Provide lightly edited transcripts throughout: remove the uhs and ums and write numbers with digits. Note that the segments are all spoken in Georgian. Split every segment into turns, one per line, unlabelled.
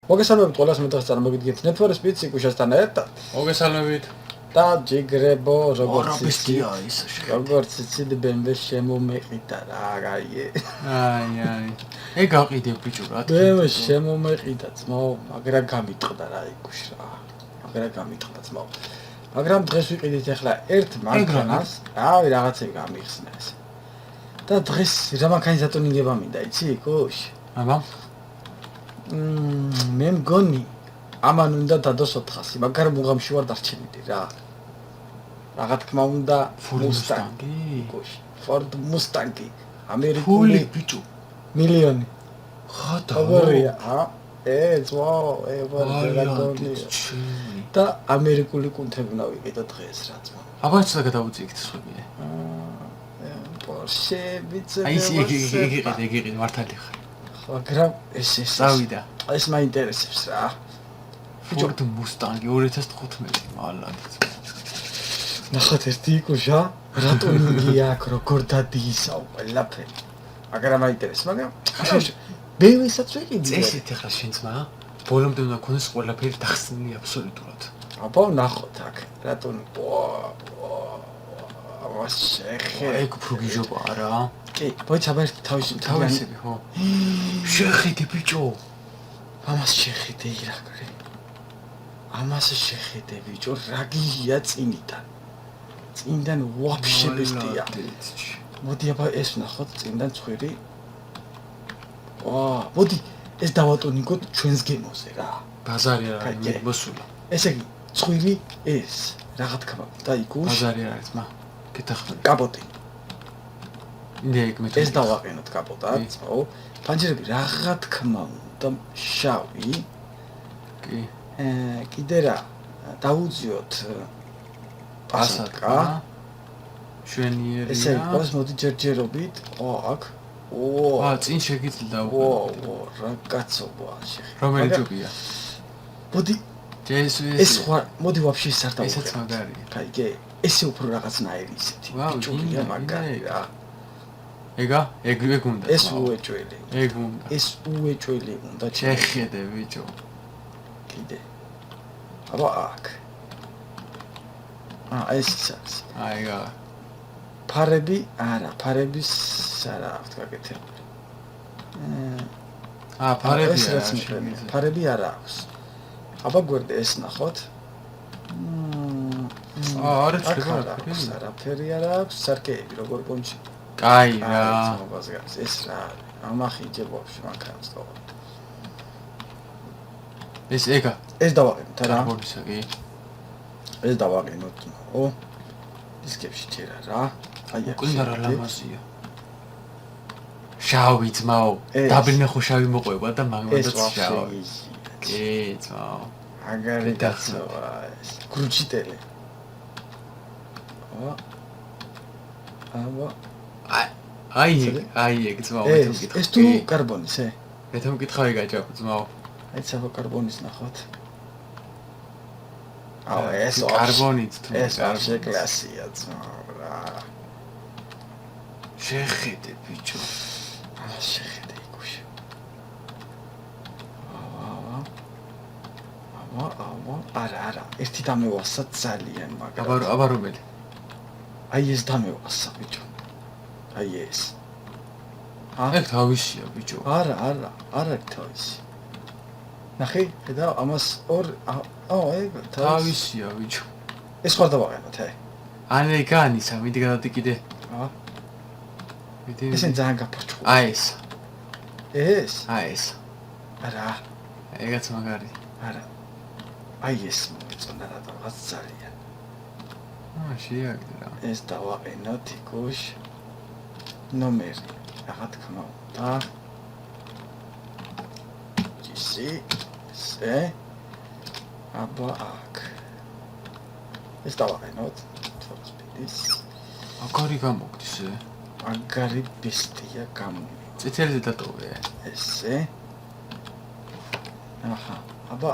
მოგესალმებით ყველას მეტყვის წარმოგიდგენთ Network Speed Sikushasთან ერთად.
მოგესალმებით.
და ჯიგრებო როგორც
იცი ის
როგორც იცით BMW შემომეყიდა რა გაიე.
აი. ეგ გაყიდე ბიჭო რა.
BMW შემომეყიდა ძმაო, მაგრამ გამიტყდა რა იგუშ რა. მაგრამ გამიტყდა ძმაო. მაგრამ დღეს ვიყიდით ახლა ერთ მანქანას, რავი რაღაცები გამიხსნა ეს. და დღეს რა მანქანის დატონინგება მინდა, იცი იგუშ?
აბა.
მე მგონი ამან უნდა დადოს 400, მაგრამ უღამში ვარ დარჩენილი რა. რა თქმა უნდა,
Mustangi.
Ford Mustangi. ამერიკული
ბიჭო.
მილიონი.
ხადა.
აბარია, ძვაო, ვარგონი. და ამერიკული კუნთები უნდა ვიყიდო დღეს რა ძმა.
აბა ცოტა გადავუწიეთ სხვებია.
Porsche ვიცი.
აი ეს იგი მართალი ხარ.
მაგრამ ეს
წავიდა.
ეს მაინტერესებს რა.
Ford Mustangi 2015 მალად.
ნახოთ ერთი იკუშა, რატონინგი აქვს, როგორ დადიისაო ყველაფერი. მაგრამ მაინტერესებს, მაგრამ BMW-საც ვიყიდი.
წესით ახლა შენ ძმა, ბოლომდე უნდა ქონდეს ყველაფერი დახსნილი აბსოლუტურად.
აბა ნახოთ აქ, რატონინგი.
ეგ უფრო გიჟობა რა.
კი, მოიცაბა ერთი
თავისები ხო? შეხედე ბიჭო.
ამას შეხედე ირაკრე. ამას შეხედე ბიჭო, რა გიჟია წინიდან. წინიდან ვაფშე ბესტია. მოდი აბა ეს ნახოთ წინიდან ცხვირი. მოდი ეს დავატონინგოთ ჩვენს გემოზე რა.
ბაზარი არა, მოსულა.
ესე იგი, ცხვირი ეს, რა თქმა უნდა, იგუშ.
ბაზარი არა, ძმა. გეთახმები.
კაპოტი.
ნეგ მე
ეს დავაყენოთ კაპოტად, ხო? ფანჯრები რა თქმა უნდა შავი.
კი.
კიდე რა დაუძიოთ პასატკა.
შვენიერია.
ესე იყოს, მოდი ჯერჯერობით. აქ.
წინ შეგიძლია
რა კაცობაა შეხი.
რომელი ჯობია?
მოდი ეს სხვა, მოდი ვაფშე ის არ დავუყენოთ.
ესაც მაგარია.
კაიგე, ესე უფრო რაღაცნაირი ისეთი. ბიჭურია მაგარი რა.
ეგ უნდა.
ეს უეჭველი.
ეგ უნდა.
ეს უეჭველი უნდა.
შეხედე ბიჭო.
კიდე. აბა აქ. ეს ის.
აიგა.
ფარები არა, ფარების არა აქვს გაკეთებული.
ფარები არა.
ფარები არა აქვს. აბა გვერდე ეს ნახოთ.
არა შეიძლება.
არაფერი არა აქვს, სარკეები როგორ კონჩი.
კაი რა.
ეს რა, ამახი ჯებობში მანქანას დავაყენოთ. ეს დავაყენოთ რა.
კარბონისა კი.
ეს დავაყენოთ, ო. დისკებში ჭირა რა. აი აქ.
უკვე რა ლამაზია. შავი ძმაო, დაბლინახო შავი მოყვება და მაგმადაც შავი. კი, ძმაო.
აგარი დაცვა ეს. გრუჩიტელი.
აი ეგ ძმაო, მე თვითონ
ეს თუ კარბონის,
მე თვითონ მკითხავი გაჭა ძმაო.
აი ცალო კარბონის ნახოთ. ეს
კარბონიც თუ
ეს ვაფშე კლასია ძმაო რა.
შეხედე ბიჭო.
შეხედე იგუშ. არა, ერთი დამევასა ძალიან მაგრამ.
აბა რომელი?
აი ეს დამევასა ბიჭო. აი ეს.
ეგ თავისია ბიჭო.
არა თავისი. ნახე, და ამას ეგ
თავისია ბიჭო.
ეს ხარ დავაყენოთ,
ანე განისა, მიდი გადავდი კიდე.
ესენ ძალიან გაფორჩხული. ეს? არა.
ეგაც მაგარი.
არა. აი ეს მოიწონა რაღაც ძალიან.
შეიაგდე რა.
ეს დავაყენოთ იგუშ. ნომერი, რა თქმა უნდა. აბა აქ. ეს დავაყენოთ. თორსპიდის.
აგარი გამოგდის
აგარი ბესტია გამოდი.
წითელი დატოვე.
ესე. აბა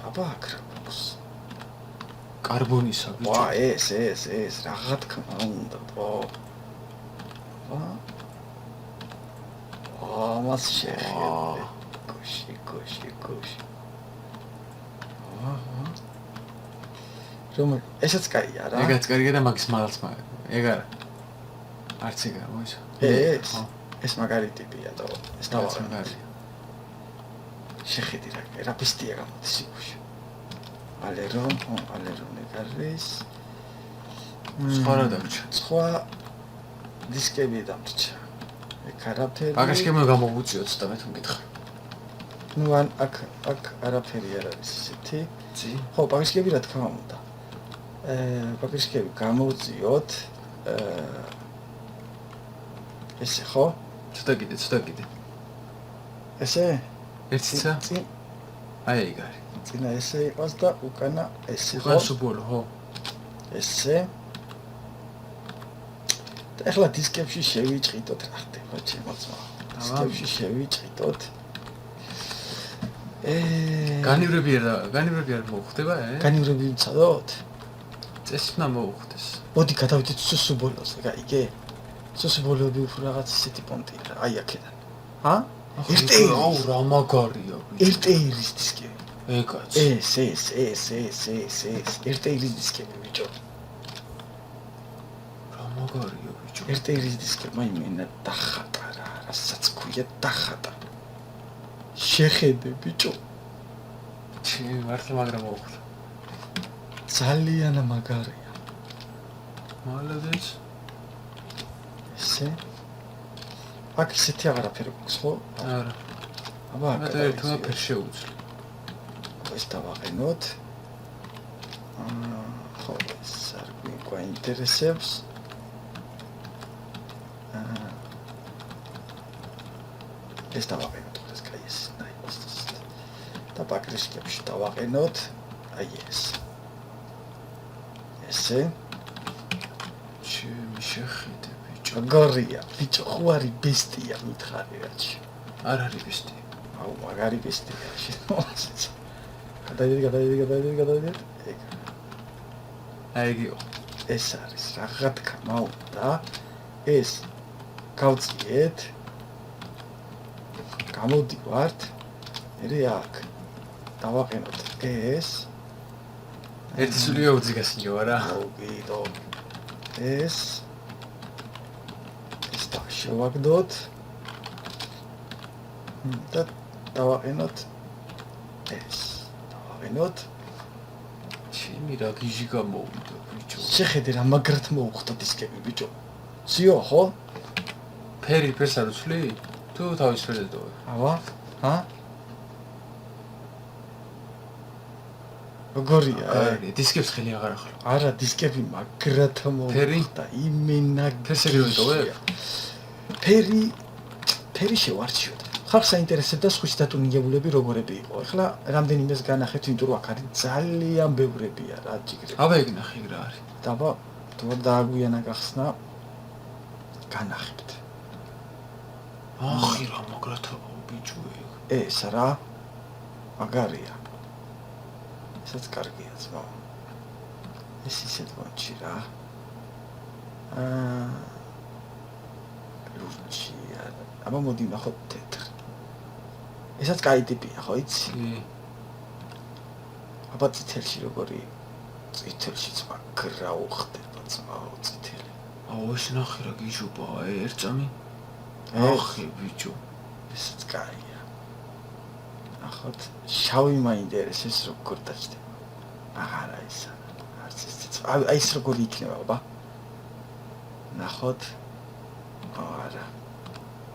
აბა აქ რა გვაქვს.
კარბონისა ბიჭო.
ეს რა თქმა უნდა. მას შეხედე. გუში. აჰა. ესაც კაია რა.
ეგაც კარგია და მაგის მალაც ეგ არა. არც ეგ არა, მოიცა.
ეს მაგარი ტიპია და ეს დავაყენე.
მაგარი.
შეხედი რა პისტია გამოდის იგუში. ალერონ არის.
სხვა რა დაგჭა.
სხვა დისკები დამრჩა. ეგ არაფერი.
პაკაშკემო გამოვუწიოთ და მე თუ მკითხავ.
ნუ აქ არაფერი არ არის ისეთი.
ძი?
ხო, პაკაშკები რა თქმა უნდა. პაკაშკები გამოვუწიოთ. ესე ხო?
ცოტა კიდე.
ესე?
ერთიცა? აი ეგ არის.
წინა ესე იყოს და უკანა ესე ხო?
ყასუბოლო, ხო.
ესე. და ახლა დისკებში შევიჭრიტოთ რა ხდება ჩემო ძმა. დისკებში შევიჭრიტოთ.
განივრები არ მოუხდება,
განივრები ვცადოთ?
წესით უნდა მოუხდეს.
მოდი გადავიდეთ სუსუბოლოზე, გაიგე? სუსუბოლოები უფრო რაღაც ისეთი პონტია რა, აი აქედან. ჰა?
აუ რა მაგარია.
RTR-ის დისკები.
ეგაც.
ეს RTR-ის დისკები ბიჭო.
რა მაგარია ბიჭო.
RTR-ის დისკები მაიმენა დახატა რა, რასაც ქვია დახატა. შეხედე ბიჭო.
ჩემი მართლა მაგრა მოუხდა.
ძალიან მაგარია.
მალადეც.
ესე. აქ ისეთი აღარაფერი გვაქვს ხო?
არა.
აბა,
მე თუ აფერ შეუძლი.
ეს დავაყენოთ. ხო, ეს არ გვინტერესებს. ეს დავაყენოთ, ეს კაი ეს ნაიოს. და პაკრიშკებში დავაყენოთ. აი ეს. ესე.
ჩემი შეხედე ბიჭო.
გორია, ბიჭო, ხო არის ბესტია მითხარი რაჩი.
არ არის ბესტი.
აუ, მაგარი ბესტია შემოაჩეც. გადავიდეთ. ეგ.
აი ეგიო.
ეს არის რა თქმა უნდა. ეს გავწიეთ. გამოდივართ. მე აქ დავაყენოთ ეს.
ერთი სულია უძიგასიო რა.
მოგიდო. ეს დავშევაგდოთ. და დავაყენოთ ეს. დავაყენოთ.
ჩემი რა გიჟი გამოვიდა ბიჭო.
შეხედე რა მაგრად მოუხდა დისკები ბიჭო. ციო ხო?
ფერს არ უცვლი? თუ თავის ფერზე დოვე.
აბა? ჰა? გორია,
დისკებს ხელი აღარ ახლა.
არა, დისკები მაგრად მოუხდა. იმენა
ფერს ეგრევე დოვე?
ფერი შევარჩიოთ. ხალხს აინტერესებდა სხვის დატუნინგებულები როგორები იყო. ეხლა რამდენიმეს განახეთ, იმიტომ რომ აქ არის ძალიან ბევრებია რა ჯიგრები.
აბა ეგ ნახე რა არის.
დაბა, თუ დააგვიანა გახსნა განახებთ.
ახი რა მაგრათა ბიჭო ეგ.
ეს რა? მაგარია. ესაც კარგია ძმა. ეს ისეთ მონჩი რა. ლურჩი არა. აბა მოდი ნახოთ თეთრ. ესაც კაი ტიპია, ხო იცი? აბა წითელში როგორი? წითელშიც მაგრა უხდება ძმაო წითელი.
აუ ეს ნახე რა გიჟობა, ერწამი. ახი ბიჭო,
ესაც კაია. ნახოთ, შავი მაინტერესებს როგორ დაჭდება. აღარა ისა. არც ეს აი ეს როგორი იქნება, აბა. ნახოთ. არა.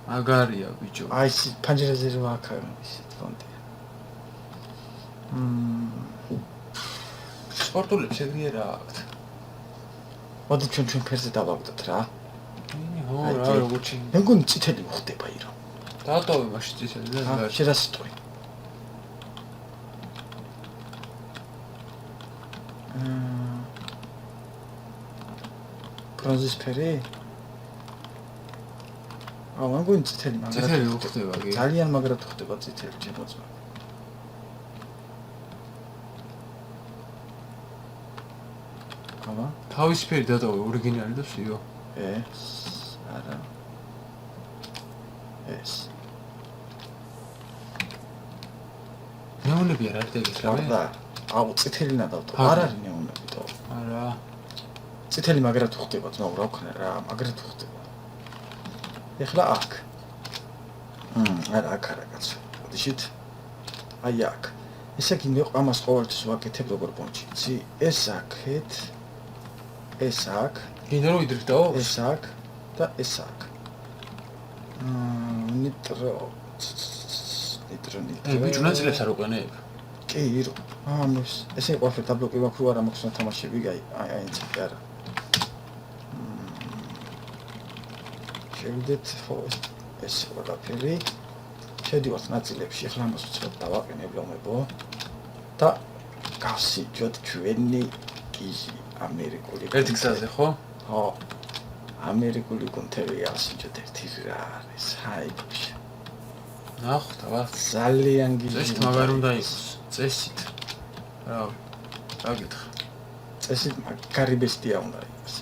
მაგარია ბიჭო.
აი ეს პანჯერაზე რა აქაა ისეთ ფონტია.
სპორტულებს ეგრე რა აქვთ.
მოდი ჩვენ ფერზე დავაგდოთ რა.
ხო რა როგორ ჩი.
მე მგონი წითელი მოხდება ირო.
დაატოვე მაშინ წითელი და რა.
შედასიტყვი. ბრონზის ფერი? აუ, მე მგონი წითელი მაგრად.
წითელი უხდება კი.
ძალიან მაგრად ხდება წითელი ჩემოძმა. აბა,
თავისფერი დატოვე ორიგინალი და ვსიო.
ეს არა. ეს.
ნეონები არ არის ეგეთ რამე?
და აუ წითელი ნადავტო. არ არის ნეონები თო.
არა.
წითელი მაგრად ხდება ძმაო რა ვქნა რა, მაგრად ხდება. ეხლა აქ. არა აქ არა კაცო. დიშით. აი აქ. ესე იგი ამას ყოველთვის ვაკეთებ როგორ პონჩი. იცი? ეს აქეთ. ეს აქ.
გინდა რომ იდრიფტაო?
ეს აქ და ეს აქ. ნიტრო.
ბიჭო ნაწილებს არ უყენებ?
კი, ირო. ამას ესე ყოფილი დაბლოკი ვაქრო არა მაქვს რა თამაშები, აი ეს არა. შევიდეთ ხო ეს ყველაფერი. შედივართ ნაწილებში, ახლა ამას უცებ დავაყენებ ლომებო. და გავსიჯოთ ჩვენი გიჟი ამერიკული.
ერთი გზაზე ხო?
ხო. ამერიკული კონტერი ავსიჯოთ ერთი რა არის. აი ბიჭო.
ნახოთ, აბა.
ძალიან გიჟი.
წესით მაგარ უნდა იყოს. წესით. რა გაგითხა.
წესით მაგარი ბესტია უნდა იყოს.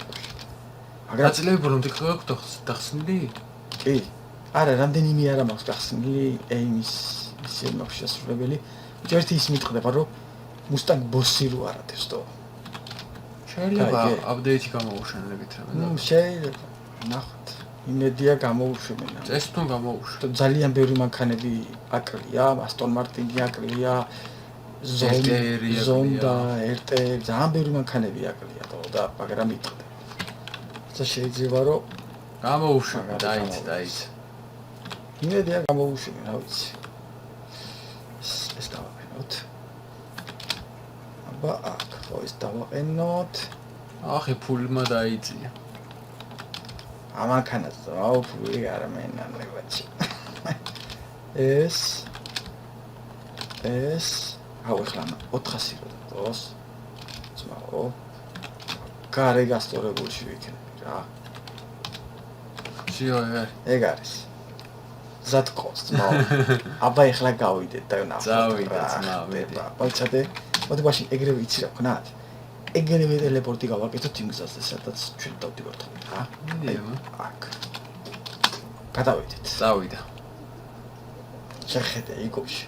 მაგრამ ნაწილები ბოლომდე გაქვს დახსნილი?
კი. არა, რამდენიმე არა მაქვს გახსნილი, ეიმის ისე მაქვს შესრულებელი. ერთი ის მიტყდება, რომ Mustang Bossi რო არ არის თო.
შეიძლება აპდეიტი გამოუშენებით რამე.
შეიძლება. ნახოთ. იმედია გამოუშვენ.
წესთან გამოუშვა.
ძალიან ბევრი მანქანები აკლია, Aston Martin-ი აკლია, Zonda, RT, ძალიან ბევრი მანქანები აკლია თო და მაგრამ მიტყდება. და შეიძლება რომ
გამოუშვენ, დაიც.
იმედია გამოუშვენ, რა ვიცი. ეს დავაყენოთ. აბა აქ ხო ეს დავაყენოთ.
ახე ფულმა დაიწია.
ამანქანაც რაო ფული არ მენანებაჩი. ეს აუ ეხლა 400 რო დოს. ძმაო. გარე გასწორებულში ვიქნები რა.
შიო
ეგ არის. ზად ყავს ძმაო. აბა ეხლა გავიდეთ და ნახოთ.
წავიდე ძმაო, მედი.
მოიცადე. მოდი მაშინ ეგრევე იცი რა ვქნათ. ეგრევე ტელეპორტი გავაკეთოთ იმ გზაზე, სადაც ჩვენ დავდივართ რა. აქ. გადავიდეთ.
წავიდა.
შეხედე იგოში.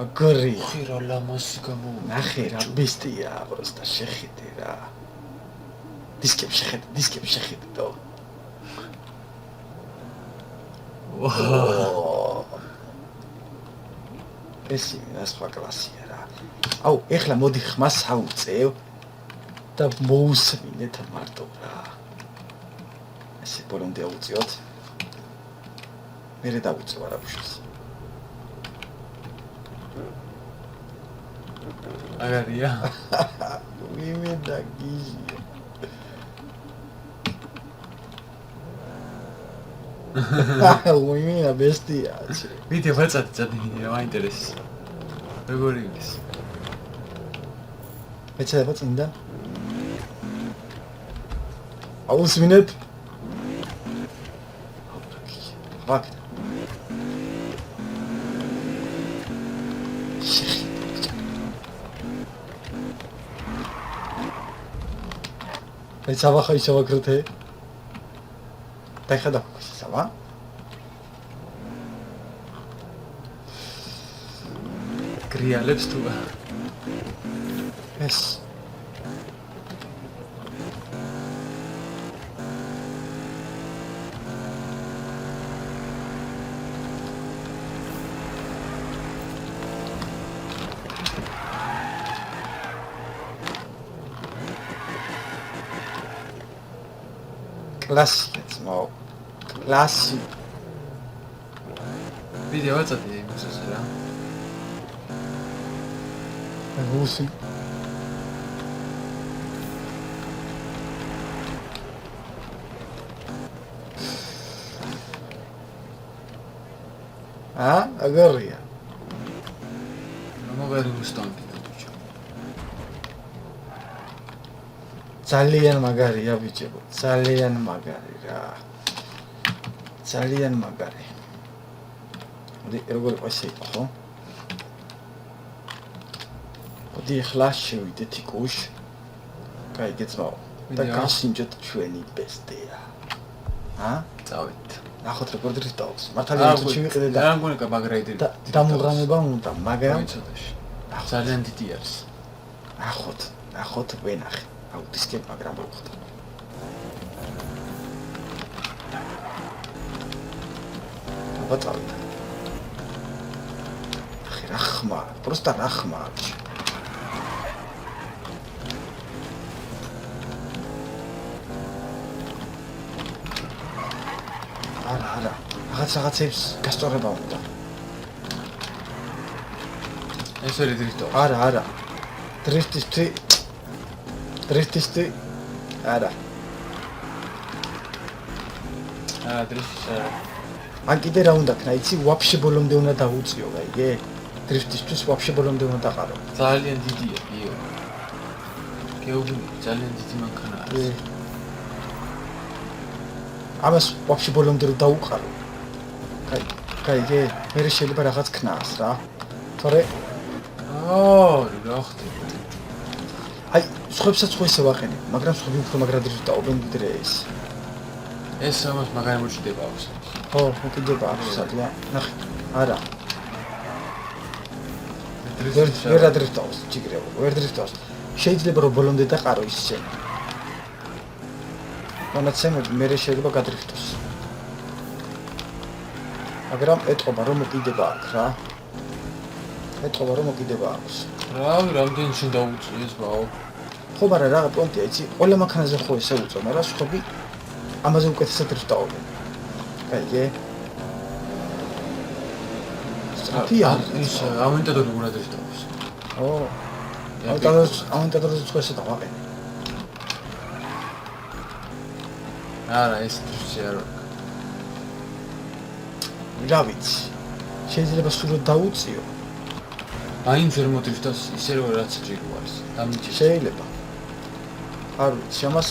აგრია.
ხი რა ლამასი გამო.
ნახე რა ბესტია, просто შეხედე რა. დისკები შეხედე და. ეს იმენა სხვა კლასია რა. აუ, ეხლა მოდი ხმას აუწევ და მოусმინეთ მარტო რა. ესე ბოლომდე აუწიოთ. მერე დავუწევ არაფერს.
აგარია.
იმენა გიჟი. უიმენა ბესტია.
ვიდეო ვაწადი ძალიან მაინტერესს. როგორი ის?
მეცადება წინდა. აუსმინეთ. ვაკ. მეცავა ხაი შევაკრთე. დაიხადა ხსავა.
გრიალებს თუ
ეს კლასია ძმაო. კლასი.
ვიდეო ვაწადი იმისას რა.
რუსი. აგარია.
მაგარი მუსტანგი ბიჭო.
ძალიან მაგარია ბიჭო. ძალიან მაგარი რა. ძალიან მაგარი. მოდი როგორ ყოსე იყო ხო? მოდი ახლა შევიდეთ იქუშ. კაი გეცმაო. და გასინჯოთ ჩვენი ბესტია.
წავით.
ნახოთ როგორ დრიფტავს. მართალია წუთში ვიყიდე და
რა მგონი კაბაგრაიდი.
დამუღრანება უნდა, მაგრამ
ცოტაში. ძალიან დიდი არის.
ნახოთ ვენახე. აუტისკენ მაგრამ ვიხოთ. ბატონი. რა ხმა, просто რა ხმა. არა, რაღაცებს გასწორება უნდა.
ეს ვერ დრიფტო.
არა. დრიფტისტი. არა.
დრიფტი.
ან კიდე რა უნდა ქნა, იცი, ვაფშე ბოლომდე უნდა დაუწიო, გაიგე? დრიფტისთვის ვაფშე ბოლომდე უნდა დაყარო.
ძალიან დიდია, იო. გეუბნი, ძალიან დიდი მანქანა არის.
ამას ვაფშე ბოლომდე რომ დაუყარო. გაიგე? მე შეიძლება რაღაც ქნას რა. თორე
რა ხდება?
აი, სხვებსაც ხო ესე ვაყენებ, მაგრამ სხვები უფრო მაგრად დრიფტაობენ ვიდრე ეს.
ეს ამას მაგარი მოჭდება აქვს.
ხო, მოკიდება აქვს სადია. ნახე, არა. ვერ ადრიფტავს, ჯიგრეო, ვერ დრიფტავს. შეიძლება რომ ბოლომდე დაყარო ის სცენა. მონაცემები მე შეიძლება გადრიფტოს. მაგრამ ეტყობა რომ მოკიდება აქვს რა.
რავი, რამდენი შენ დაუწი ეს ბაო?
ხო, მაგრამ რა პონტია, იცი, ყველა მანქანაზე ხო ესე უწო, მაგრამ სხვები ამაზე უკეთესად დრიფტაობენ. გაიგე? საფია
ის აუმენტადორი უნდა დრიფტავს.
აუმენტადორი ხო ესე დავაყენე.
არა, ეს დრიფტი არ არის.
რა ვიცი. შეიძლება სულ დაუწიო.
აინც ვერ მოდრიფტავს ისე რომ რაც ჯიგო არის. დამიჭირ.
შეიძლება. არ ვიცი, ამას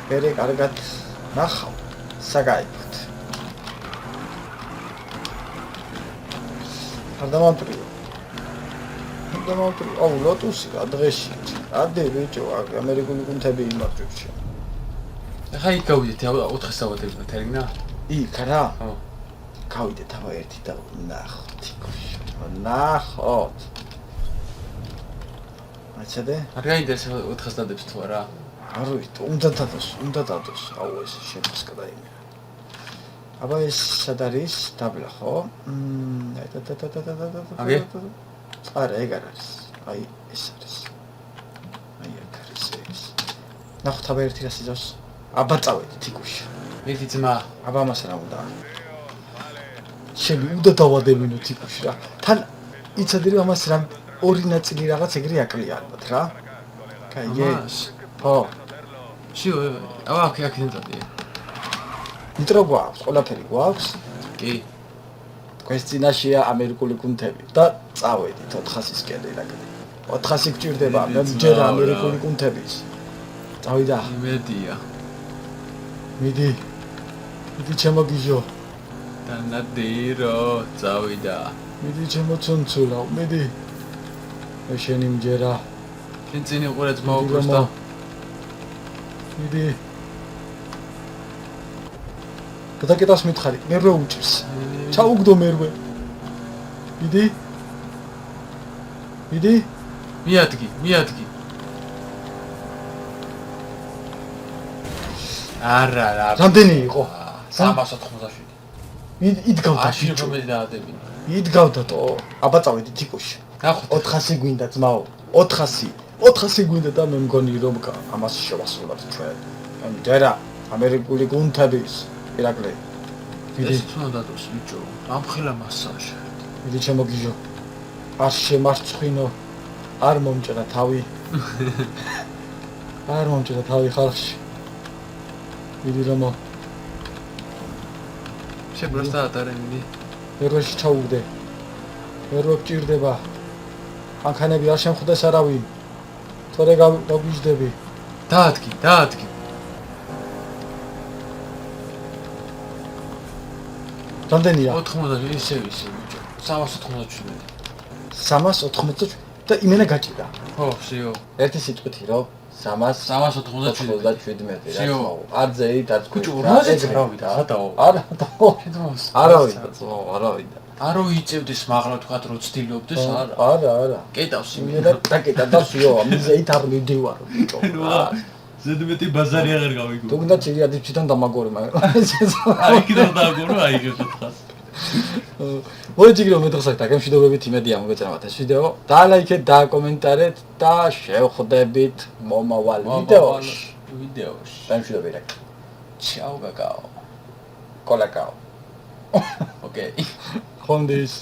მერე კარგად ნახავ. საგაიგოთ. არ დამამტრიო. აუ, ლოტუსი რა დღეში. ადე ბიჭო, ამერიკული კუნთები იმარჯვებს.
ახლა იქ გავიდეთ 4 საათი თერმინა?
იქ რა?
ხო.
გავიდეთ აბა ერთი და ნახოთ. აიცადე?
არ გაინტერესებს 4 დადებს თუ არა?
არ ვიცი, უნდა დადოს. აუ ეს შეფასკა დაიმე. აბა ეს სად არის? დაბლა ხო?
აგე?
არა, ეგ არ არის. აი ეს არის. აი აქ არის ეს. ნახოთ აბა ერთი რას იზავს. აბა წავედი თიკუში.
ერთი ძმა.
აბა მას რა უნდა? შენ უნდა დავადებინო თიკუში რა. თან იცოდი რომ ამას რა ორი ნაწილი რაღაც ეგრე აკლია ალბათ რა. გაიგე? ხო.
შიო, აბა აქ ინტები.
ნიტრო გვაქვს, ყველაფერი გვაქვს.
კი.
თქვენს წინაშეა ამერიკული კუნთები და წავედით 400-ისკენ რაგდი. 400 გჭირდება, მე ჯერ ამერიკული კუნთების. წავიდა.
იმედია.
მიდი ჩემო გიჟო.
დანადირო, წავიდა.
მიდი ჩემო ცუნცულა, მიდი. მე შენი მჯერა.
შენ წინ იყურე ძმა უბრალოდ.
მიდი. გადაკეთას მითხარი, მერვე უჭირს. ჩაუგდო მერვე. მიდი. მიადგი. არა. რამდენი იყო?
387.
იდგავდა.
აშირო მე დაადებინე.
იდგავდათო. აბა წავედი თიკუში.
გახოთ
400 გვინდა ძმაო. 400 გვინდა და მე მგონი რომ ამას შევასრულებთ ჩვენ. ჯერა ამერიკული კუნთების ირაკლი.
ეს თუნდა დადოს ბიჭო. ამხელა მასაჟი.
მიდი ჩემო გიჟო. არ შემარცხინო. არ მომჭრა თავი. ხალხში. მიდი რომო.
შებროსტა ატარემი.
ეროში ჩაუგდე. ერო გჭირდება. მანქანები არ შემხვდეს არავინ. თორე გაგვიждები.
დაადგი.
რამდენია?
80 ისე ბიჭო. 387.
387 და იმენა გაჭირდა.
ხო, შიო.
ერთი სიტყვით რო 397 მეტრი რაც მოუ. არ ზეით არც
კუჭო 80-ზე არავიდა ხატაო.
არავიდა ძმაო, არავიდა.
არ მოიწევდეს მაღლა თქვა რომ ცდილობდეს არა.
არა.
კეტავს
იმედა დაკეტავსიო, ამიზეით არ მიდივარ ბიჭო.
ზედმეტი ბაზარი აღარ გავიგო.
თუ გინდა ჭირიადიჩიდან დამაგორი მაგრამ.
აი კიდევ დააგორო აი გეხოთხას.
მოიჭირო მეტყოსაკ და გამშვიდობებით იმედია მოგეწევათ ეს ვიდეო. დაალაიქეთ, დააკომენტარეთ და შევხვდებით მომავალ ვიდეოში. გამშვიდობებით.
ჩაო გაკაო.
კოლაკაო.
ოკეი.
ხონდის